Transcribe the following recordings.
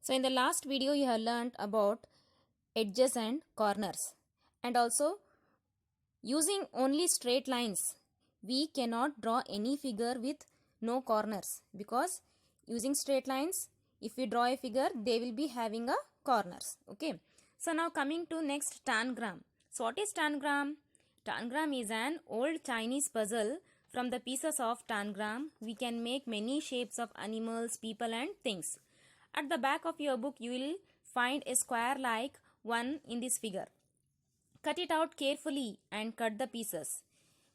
So in the last video you have learned about edges and corners, and also using only straight lines we cannot draw any figure with no corners, because using straight lines if we draw a figure they will be having a corners. Okay, so now coming to next tangram. So what is tangram? Tangram is an old Chinese puzzle. From the pieces of tangram we can make many shapes of animals, people and things. At the back of your book you will find a square like one in this figure. Cut it out carefully and cut the pieces.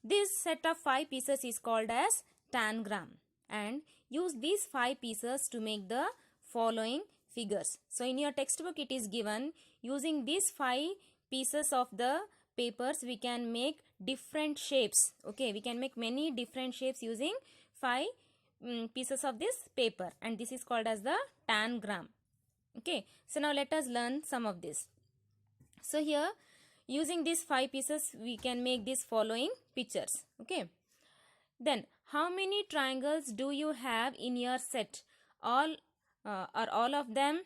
This set of 5 pieces is called as tangram, and use these 5 pieces to make the following figures. So in your textbook it is given, using these 5 pieces of the papers we can make different shapes. Okay, we can make many different shapes using 5 pieces of this paper, and this is called as the tangram. Okay, so now let us learn some of this. So here using these 5 pieces we can make these following pictures. Okay, then how many triangles do you have in your set? Are all of them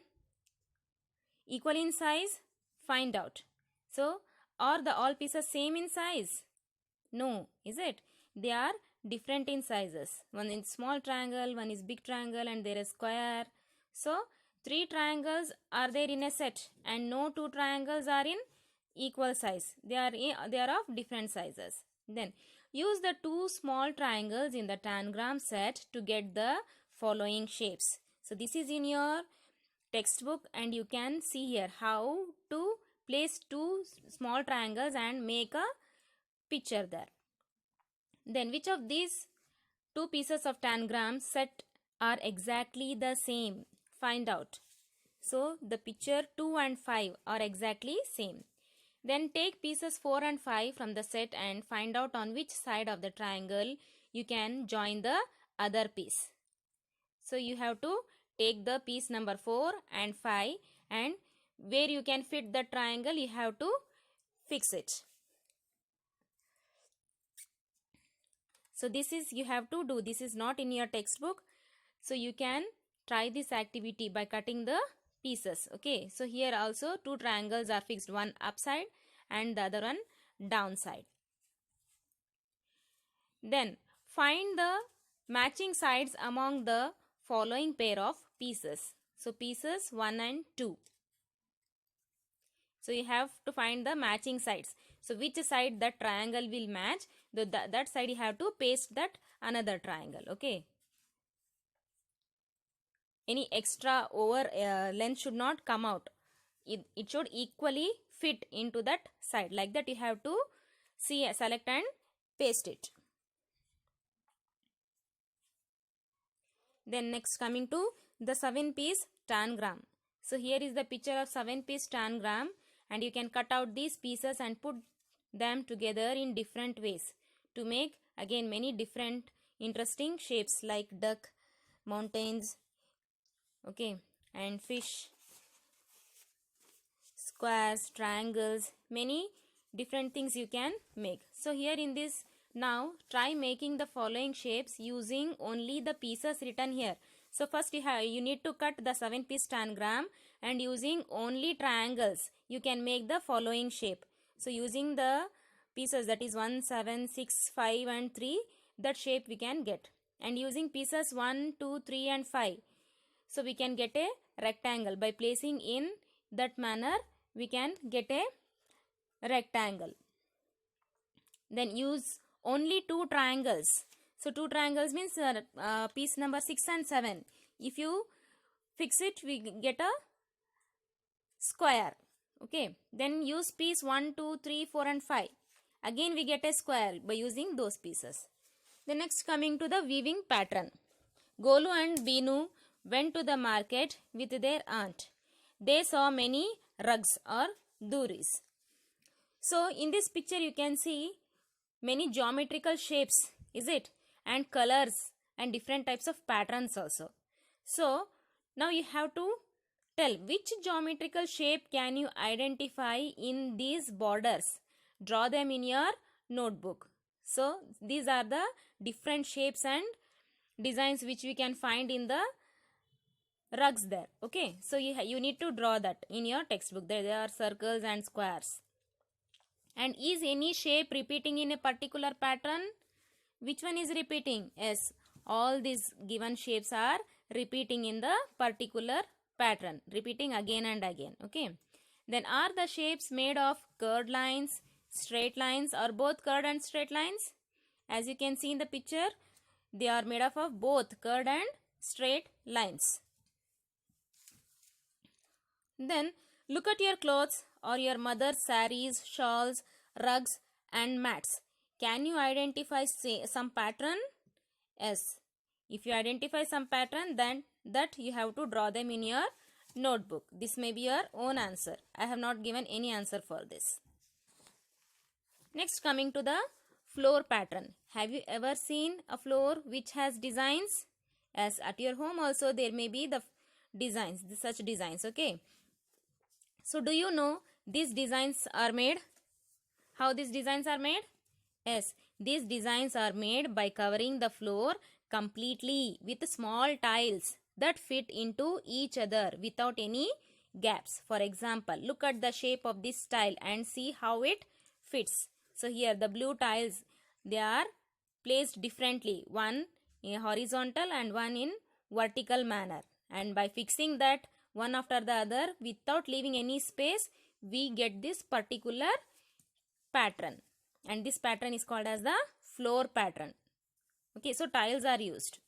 equal in size? Find out. So are the all pieces same in size? No, is it? They are different in sizes. One is small triangle, one is big triangle, and there is square. So 3 triangles are there in a set and no 2 triangles are in equal size. They are of different sizes. Then use the 2 small triangles in the tangram set to get the following shapes. So this is in your textbook, and you can see here how to place 2 small triangles and make a picture there. Then which of these 2 pieces of tangram set are exactly the same? Find out. So the picture 2 and 5 are exactly same. Then take pieces 4 and 5 from the set and find out on which side of the triangle you can join the other piece. So you have to take the piece number 4 and 5, and where you can fit the triangle you have to fix it. So this is you have to do. This is not in your textbook. So you can try this activity by cutting the pieces. Okay, so here also 2 triangles are fixed, one upside and the other one downside. Then find the matching sides among the following pair of pieces. So pieces 1 and 2. So you have to find the matching sides. So which side that triangle will match, that side you have to paste that another triangle. Okay, any extra over length should not come out. It should equally fit into that side. Like that you have to select and paste it. Then next coming to the 7-piece tangram. So here is the picture of 7-piece tangram, and you can cut out these pieces and put them together in different ways to make again many different interesting shapes like duck, mountains, okay, and fish, squares, triangles, many different things you can make. So here in this, now try making the following shapes using only the pieces written here. So first you need to cut the 7-piece tangram, and using only triangles you can make the following shape. So using the pieces, that is 1, 7, 6, 5 and 3, that shape we can get. And using pieces 1, 2, 3 and 5, so we can get a rectangle. By placing in that manner we can get a rectangle. Then use only 2 triangles. So 2 triangles means piece number 6 and 7. If you fix it we get a square. Okay, then use piece 1, 2, 3, 4 and 5. Again we get a square by using those pieces. The next coming to the weaving pattern. Golu and Binu went to the market with their aunt. They saw many rugs or duris. So in this picture you can see many geometrical shapes, is it? And colors and different types of patterns also. So now you have to tell which geometrical shape can you identify in these borders. Draw them in your notebook. So these are the different shapes and designs which we can find in the rugs there. Okay, so you need to draw that in your textbook. There are circles and squares. And is any shape repeating in a particular pattern? Which one is repeating? Yes, all these given shapes are repeating in the particular pattern, repeating again and again. Okay, then are the shapes made of curved lines, straight lines, or both curved and straight lines? As you can see in the picture, they are made up of both curved and straight lines. Then look at your clothes or your mother's saris, shawls, rugs and mats. Can you identify some pattern? Yes. If you identify some pattern, then that you have to draw them in your notebook. This may be your own answer. I have not given any answer for this. Next, coming to the floor pattern. Have you ever seen a floor which has designs? As at your home also there may be the designs, such designs. Okay. So do you know these designs are made? How these designs are made? Yes, these designs are made by covering the floor completely with small tiles that fit into each other without any gaps. For example, look at the shape of this tile and see how it fits. So here the blue tiles, they are placed differently, one in horizontal and one in vertical manner, and by fixing that one after the other without leaving any space, we get this particular pattern, and this pattern is called as the floor pattern. Okay, so tiles are used.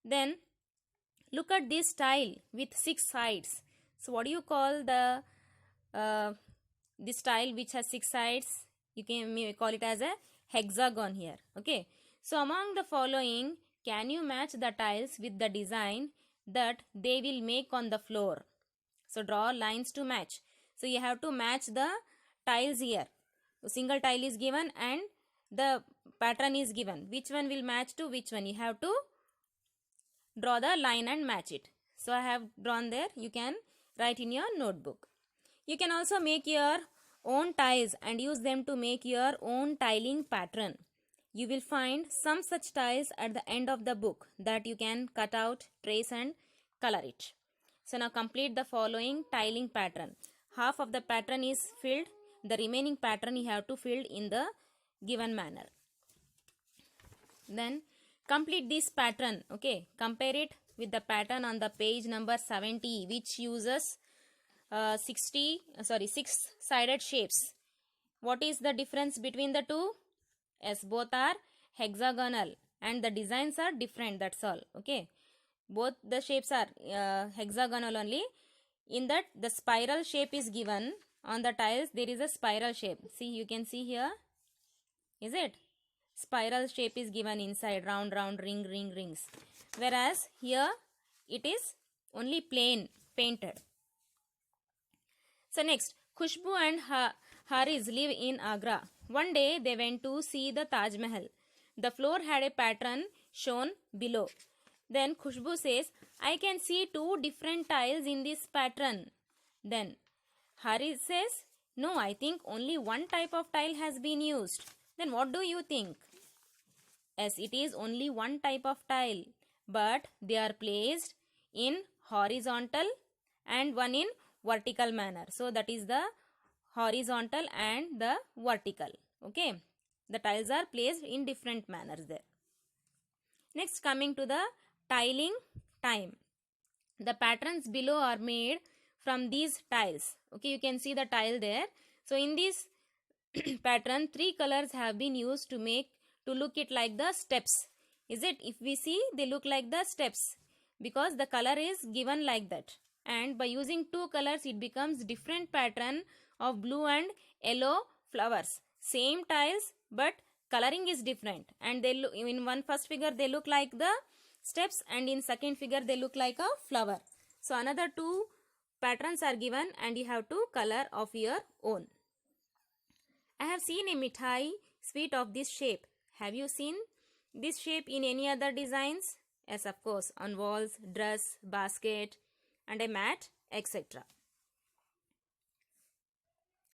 Then look at this tile with 6 sides. So what do you call the this tile which has 6 sides? You can call it as a hexagon here. Okay, so among the following, can you match the tiles with the design that they will make on the floor? So draw lines to match. So you have to match the tiles here. So single tile is given and the pattern is given. Which one will match to which one? You have to draw the line and match it. So I have drawn there. You can write in your notebook. You can also make your own tiles and use them to make your own tiling pattern. You will find some such tiles at the end of the book that you can cut out, trace and color it. So now complete the following tiling pattern. Half of the pattern is filled. The remaining pattern you have to fill in the given manner. Then complete this pattern. Okay, compare it with the pattern on the page number 70, which uses 6-sided shapes. What is the difference between the two? Yes, both are hexagonal and the designs are different, that's all. Okay, both the shapes are hexagonal only. In that the spiral shape is given on the tiles. There is a spiral shape. See, you can see here. Is it? Spiral shape is given inside, round, round, ring, ring, rings. Whereas here it is only plain, painted. So next, Khushbu and Haris live in Agra. One day they went to see the Taj Mahal. The floor had a pattern shown below. Then Khushbu says, I can see 2 different tiles in this pattern. Then Haris says, no, I think only one type of tile has been used. Then what do you think? Yes, it is only one type of tile, but they are placed in horizontal and one in vertical manner. So that is the horizontal and the vertical. Okay, the tiles are placed in different manners there. Next, coming to the tiling time. The patterns below are made from these tiles. Okay, you can see the tile there. So in this pattern, 3 colors have been used to look it like the steps. Is it? If we see, they look like the steps because the color is given like that. And by using 2 colors, it becomes different pattern of blue and yellow flowers. Same tiles, but coloring is different. And they look, in one first figure they look like the steps, and in second figure they look like a flower. So another 2 patterns are given and you have to color of your own. I have seen a mithai sweet of this shape. Have you seen this shape in any other designs? Yes, of course, on walls, dress, basket and a mat, etc.